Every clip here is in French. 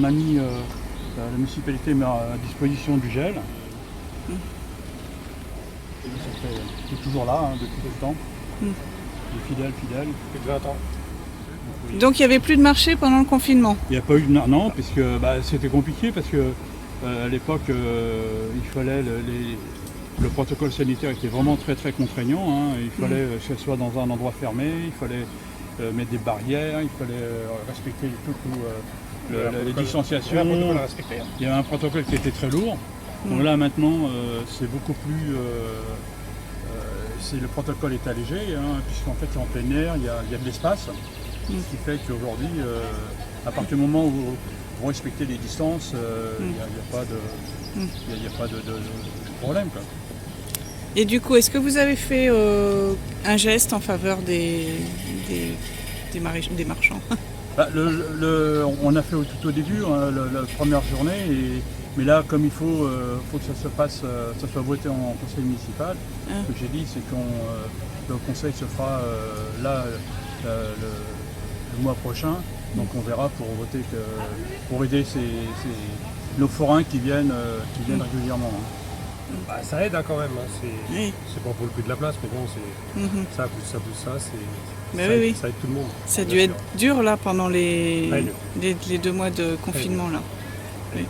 on a mis, la municipalité met à disposition du gel. C'est toujours là, hein, depuis tout le temps. Les fidèles. Plus de 20 ans. Donc il n'y avait plus de marché pendant le confinement? Il n'y a pas eu de... Non, puisque c'était compliqué parce que à l'époque, il fallait le protocole sanitaire était vraiment très très contraignant. Hein. Il fallait que ce soit dans un endroit fermé, il fallait mettre des barrières, il fallait respecter les distanciations. Il y avait un protocole qui était très lourd. Donc là maintenant, c'est beaucoup plus... le protocole est allégé, hein, puisqu'en fait c'est en plein air, il y a de l'espace. Ce qui fait qu'aujourd'hui, à partir du moment où vous respectez les distances, il n'y a pas de problème, quoi. Et du coup, est-ce que vous avez fait un geste en faveur des marchands? On a fait tout au début, hein, la première journée, mais là, comme il faut que ça se passe, ça soit voté en conseil municipal, ce que j'ai dit, c'est que le conseil se fera le mois prochain, donc on verra pour voter pour aider nos forains qui viennent régulièrement. Hein. Bah, ça aide hein, quand même, hein. C'est pas pour le prix de la place, mais bon, ça plus ça, ça aide tout le monde. Ça a dû être dur là pendant les 2 mois de confinement là. Oui.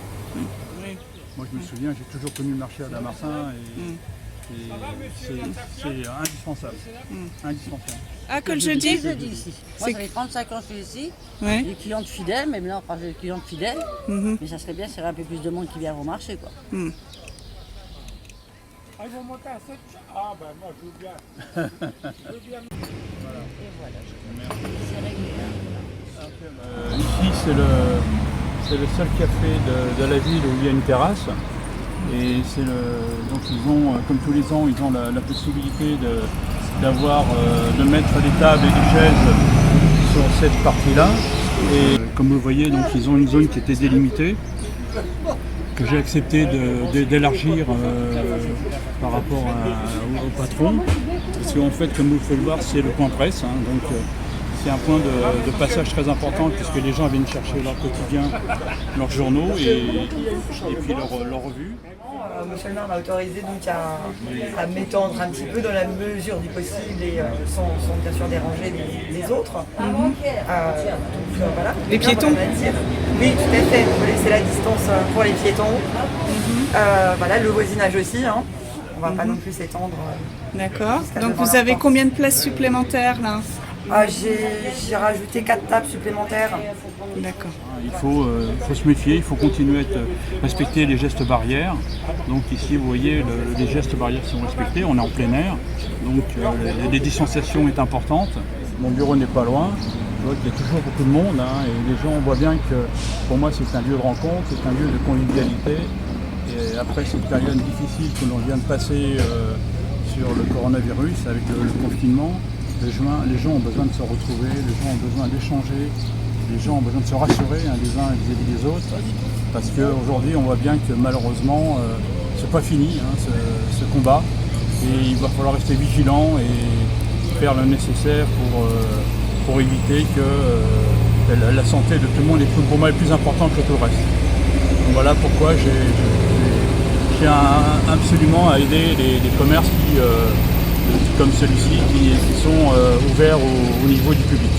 Moi je me souviens, j'ai toujours connu le marché à Damartin et c'est indispensable. Ah, que le jeudi? Ici. Moi, ça fait 35 ans que je suis ici. Ouais. Des clientes fidèles, mais maintenant, pas des clientes fidèles. Mais ça serait bien s'il y avait un peu plus de monde qui vient au marché, quoi. Ah, ils vont monter à 7. Ah, ben moi, je veux bien. Et voilà, c'est réglé. Ici, c'est le seul café de la ville où il y a une terrasse. Et donc ils ont, comme tous les ans, ils ont la possibilité de mettre des tables et des chaises sur cette partie-là. Et comme vous le voyez, donc ils ont une zone qui était délimitée, que j'ai accepté d'élargir par rapport au patron. Parce qu'en fait, comme vous pouvez le voir, c'est le point presse. Hein, donc c'est un point de passage très important puisque les gens viennent chercher leur quotidien, leurs journaux et puis leurs revues. Monsieur le maire m'a autorisé donc à m'étendre un petit peu dans la mesure du possible et sans bien sûr déranger les autres. Donc voilà. Les piétons? Oui, tout à fait. On peut laisser la distance pour les piétons. Voilà, le voisinage aussi. Hein. On ne va pas non plus s'étendre. D'accord. Donc vous avez combien de places supplémentaires là? J'ai rajouté 4 tables supplémentaires. D'accord. Il faut se méfier, il faut continuer à respecter les gestes barrières. Donc ici, vous voyez, les gestes barrières sont respectés, on est en plein air. Donc les distanciations est importante. Mon bureau n'est pas loin. Je vois qu'il y a toujours beaucoup de monde. Hein, et les gens, on voit bien que pour moi, c'est un lieu de rencontre, c'est un lieu de convivialité. Et après cette période difficile que l'on vient de passer sur le coronavirus, avec le confinement, les gens ont besoin de se retrouver, les gens ont besoin d'échanger, les gens ont besoin de se rassurer les uns vis-à-vis des autres, parce qu'aujourd'hui on voit bien que malheureusement c'est pas fini ce combat, et il va falloir rester vigilant et faire le nécessaire pour éviter que la santé de tout le monde est pour moi plus importante que tout le reste. Donc voilà pourquoi j'ai absolument à aider les commerces comme celui-ci qui sont ouverts au niveau du public.